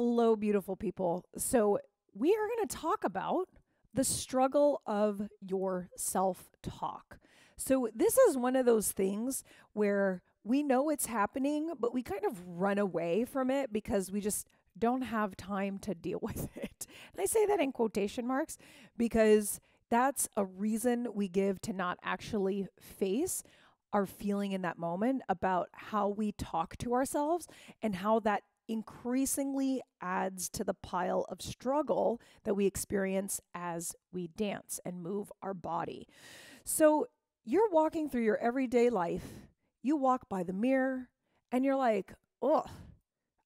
Hello, beautiful people. So, we are going to talk about the struggle of your self talk. So, this is one of those things where we know it's happening, but we kind of run away from it because we just don't have time to deal with it. And I say that in quotation marks because that's a reason we give to not actually face our feeling in that moment about how we talk to ourselves and how that increasingly adds to the pile of struggle that we experience as we dance and move our body. So you're walking through your everyday life, you walk by the mirror, and you're like, oh,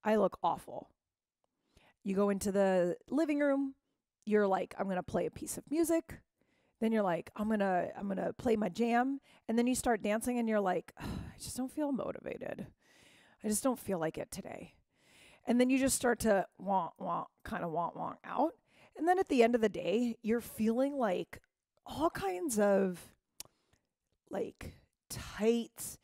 I look awful. You go into the living room, you're like, I'm going to play a piece of music. Then you're like, I'm gonna play my jam, and then you start dancing, and you're like, I just don't feel motivated. I just don't feel like it today. And then you just start to kind of want out, and then at the end of the day, you're feeling like all kinds of like tight,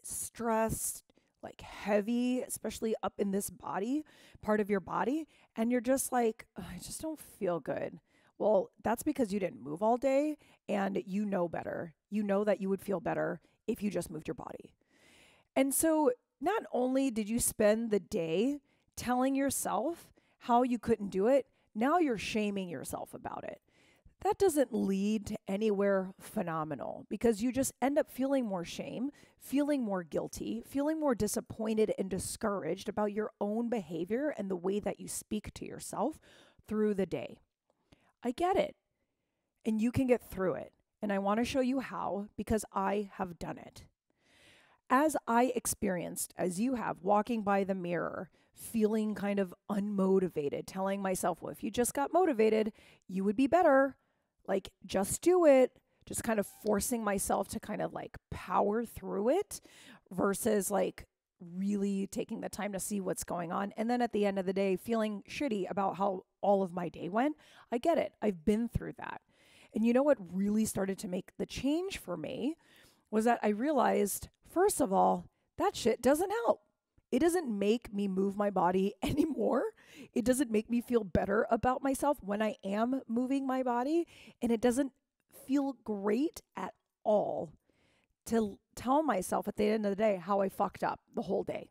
stressed, like heavy, especially up in this body part of your body, and you're just like, I just don't feel good. Well, that's because you didn't move all day and you know better. You know that you would feel better if you just moved your body. And so not only did you spend the day telling yourself how you couldn't do it, now you're shaming yourself about it. That doesn't lead to anywhere phenomenal because you just end up feeling more shame, feeling more guilty, feeling more disappointed and discouraged about your own behavior and the way that you speak to yourself through the day. I get it. And you can get through it. And I want to show you how because I have done it. As I experienced, as you have, walking by the mirror, feeling kind of unmotivated, telling myself, well, if you just got motivated, you would be better. Like, just do it. Just kind of forcing myself to kind of like power through it versus like really taking the time to see what's going on. And then at the end of the day, feeling shitty about how all of my day went. I get it. I've been through that. And you know what really started to make the change for me was that I realized, first of all, that shit doesn't help. It doesn't make me move my body anymore. It doesn't make me feel better about myself when I am moving my body. And it doesn't feel great at all to tell myself at the end of the day how I fucked up the whole day.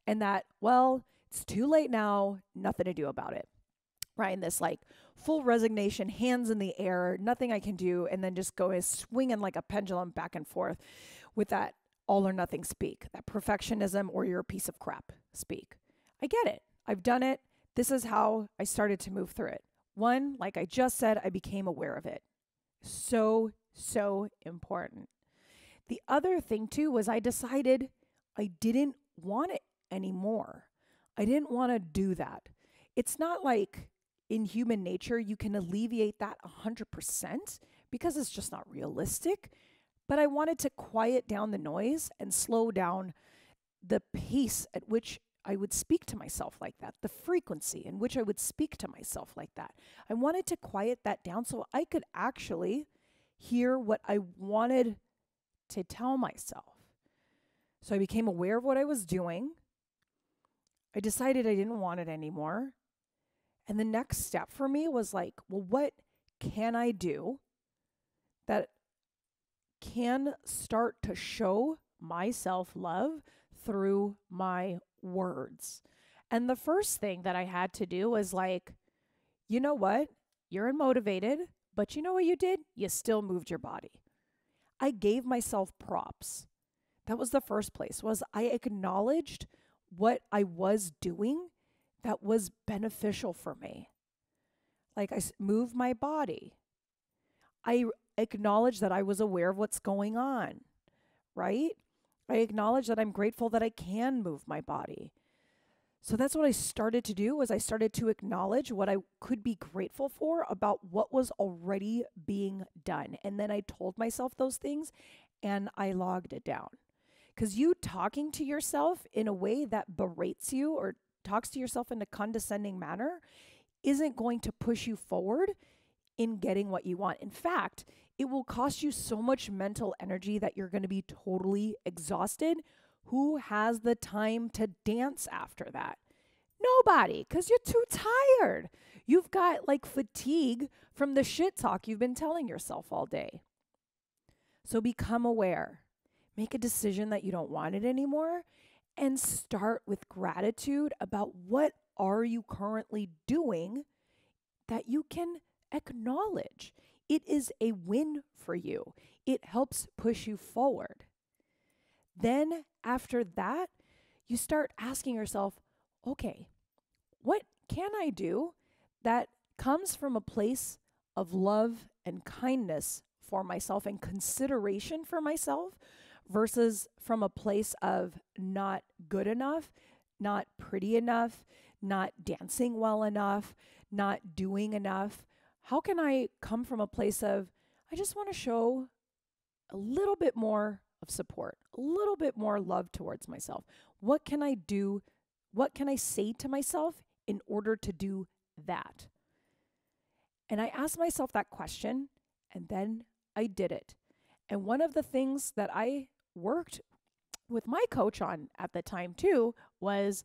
And that, well, it's too late now, nothing to do about it. Right? And this like full resignation, hands in the air, nothing I can do, and then just go swinging like a pendulum back and forth with that all or nothing speak, that perfectionism or you're a piece of crap speak. I get it. I've done it. This is how I started to move through it. One, like I just said, I became aware of it. So important. The other thing too was I decided I didn't want it anymore. I didn't want to do that. It's not like in human nature, you can alleviate that 100% because it's just not realistic. But I wanted to quiet down the noise and slow down the pace at which I would speak to myself like that, the frequency in which I would speak to myself like that. I wanted to quiet that down so I could actually hear what I wanted to tell myself. So I became aware of what I was doing. I decided I didn't want it anymore. And the next step for me was like, well, what can I do that can start to show my self-love through my words? And the first thing that I had to do was like, you know what? You're unmotivated, but you know what you did? You still moved your body. I gave myself props. That was the first place, was I acknowledged what I was doing that was beneficial for me. Like I moved my body. I acknowledged that I was aware of what's going on, right? I acknowledged that I'm grateful that I can move my body. So that's what I started to do was I started to acknowledge what I could be grateful for about what was already being done. And then I told myself those things and I logged it down. Because you talking to yourself in a way that berates you or talks to yourself in a condescending manner isn't going to push you forward in getting what you want. In fact, it will cost you so much mental energy that you're going to be totally exhausted. Who has the time to dance after that? Nobody, because you're too tired. You've got like fatigue from the shit talk you've been telling yourself all day. So become aware. Make a decision that you don't want it anymore and start with gratitude about what are you currently doing that you can acknowledge. It is a win for you. It helps push you forward. Then after that, you start asking yourself, okay, what can I do that comes from a place of love and kindness for myself and consideration for myself versus from a place of not good enough, not pretty enough, not dancing well enough, not doing enough? How can I come from a place of, I just want to show a little bit more of support, a little bit more love towards myself? What can I do? What can I say to myself in order to do that? And I asked myself that question, and then I did it. And one of the things that I worked with my coach on at the time too was,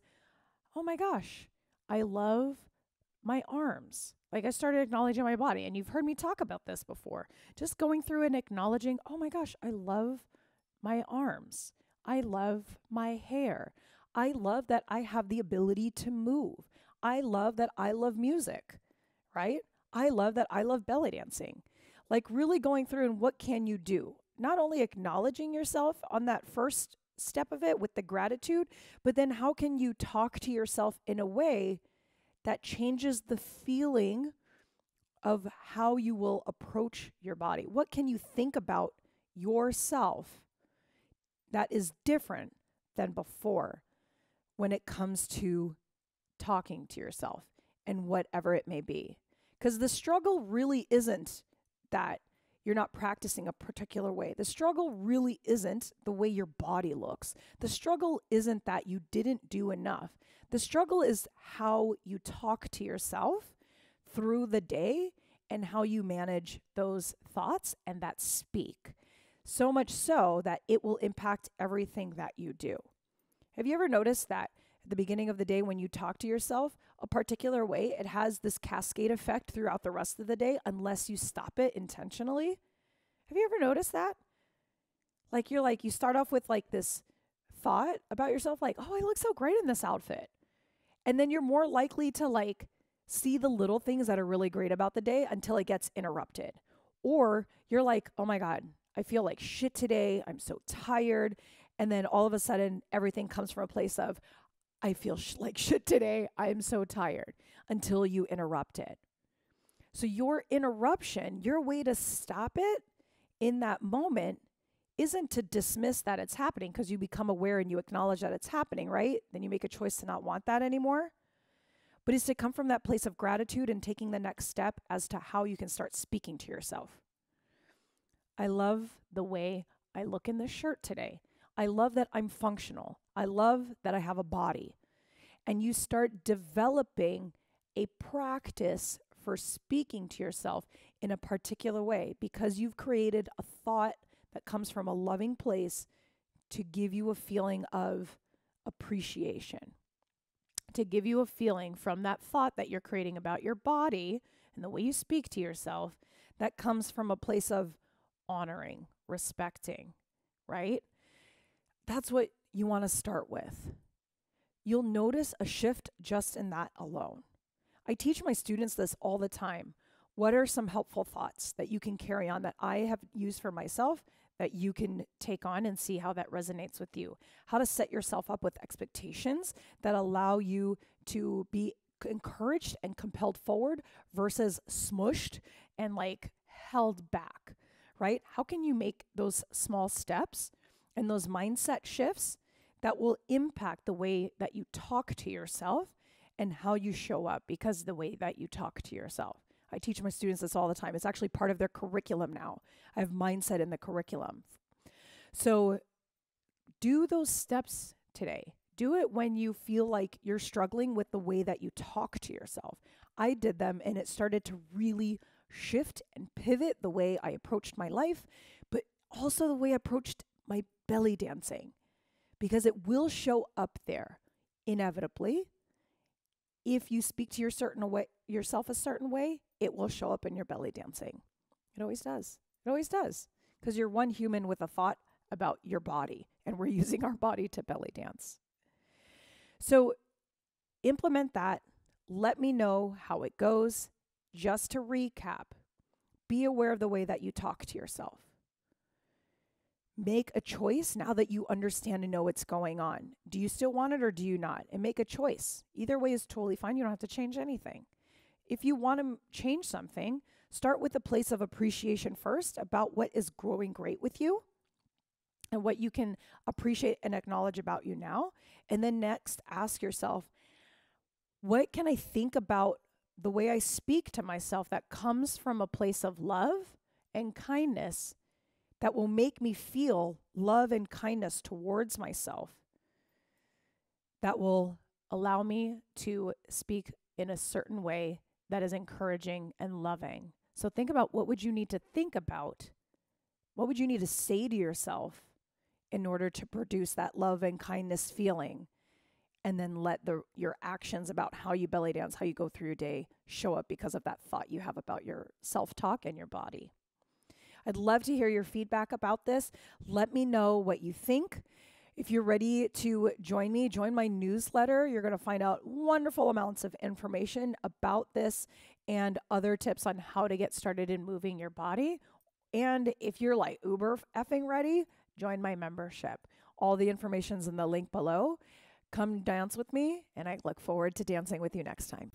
oh my gosh, I love my arms. Like, I started acknowledging my body, and you've heard me talk about this before. Just going through and acknowledging, oh my gosh, I love my arms. I love my hair. I love that I have the ability to move. I love that I love music, right? I love that I love belly dancing. Like, really going through and what can you do? Not only acknowledging yourself on that first step of it with the gratitude, but then how can you talk to yourself in a way that changes the feeling of how you will approach your body? What can you think about yourself that is different than before when it comes to talking to yourself and whatever it may be? Because the struggle really isn't that you're not practicing a particular way. The struggle really isn't the way your body looks. The struggle isn't that you didn't do enough. The struggle is how you talk to yourself through the day and how you manage those thoughts and that speak. So much so that it will impact everything that you do. Have you ever noticed that at the beginning of the day when you talk to yourself a particular way, it has this cascade effect throughout the rest of the day unless you stop it intentionally? Have you ever noticed that? Like, you start off with like this thought about yourself, like, oh, I look so great in this outfit. And then you're more likely to like see the little things that are really great about the day until it gets interrupted. Or you're like, oh my God, I feel like shit today. I'm so tired. And then all of a sudden, everything comes from a place of, I feel like shit today. I'm so tired, until you interrupt it. So your interruption, your way to stop it in that moment isn't to dismiss that it's happening, because you become aware and you acknowledge that it's happening, right? Then you make a choice to not want that anymore. But it's to come from that place of gratitude and taking the next step as to how you can start speaking to yourself. I love the way I look in this shirt today. I love that I'm functional. I love that I have a body. And you start developing a practice for speaking to yourself in a particular way because you've created a thought that comes from a loving place to give you a feeling of appreciation, to give you a feeling from that thought that you're creating about your body and the way you speak to yourself that comes from a place of honoring, respecting, right? That's what you want to start with. You'll notice a shift just in that alone. I teach my students this all the time. What are some helpful thoughts that you can carry on that I have used for myself that you can take on and see how that resonates with you? How to set yourself up with expectations that allow you to be encouraged and compelled forward versus smushed and like held back, right? How can you make those small steps and those mindset shifts that will impact the way that you talk to yourself and how you show up because of the way that you talk to yourself? I teach my students this all the time. It's actually part of their curriculum now. I have mindset in the curriculum. So do those steps today. Do it when you feel like you're struggling with the way that you talk to yourself. I did them and it started to really shift and pivot the way I approached my life, but also the way I approached my belly dancing, because it will show up there inevitably. if you speak to yourself a certain way, it will show up in your belly dancing. It always does. It always does. Because you're one human with a thought about your body, and we're using our body to belly dance. So implement that. Let me know how it goes. Just to recap, be aware of the way that you talk to yourself. Make a choice now that you understand and know what's going on. Do you still want it or do you not? And make a choice. Either way is totally fine. You don't have to change anything. If you want to change something, start with a place of appreciation first about what is growing great with you and what you can appreciate and acknowledge about you now. And then next, ask yourself, what can I think about the way I speak to myself that comes from a place of love and kindness that will make me feel love and kindness towards myself, that will allow me to speak in a certain way that is encouraging and loving. So think about, what would you need to think about? What would you need to say to yourself in order to produce that love and kindness feeling? And then let your actions about how you belly dance, how you go through your day, show up because of that thought you have about your self-talk and your body. I'd love to hear your feedback about this. Let me know what you think. If you're ready to join me, join my newsletter. You're going to find out wonderful amounts of information about this and other tips on how to get started in moving your body. And if you're like uber effing ready, join my membership. All the information's in the link below. Come dance with me, and I look forward to dancing with you next time.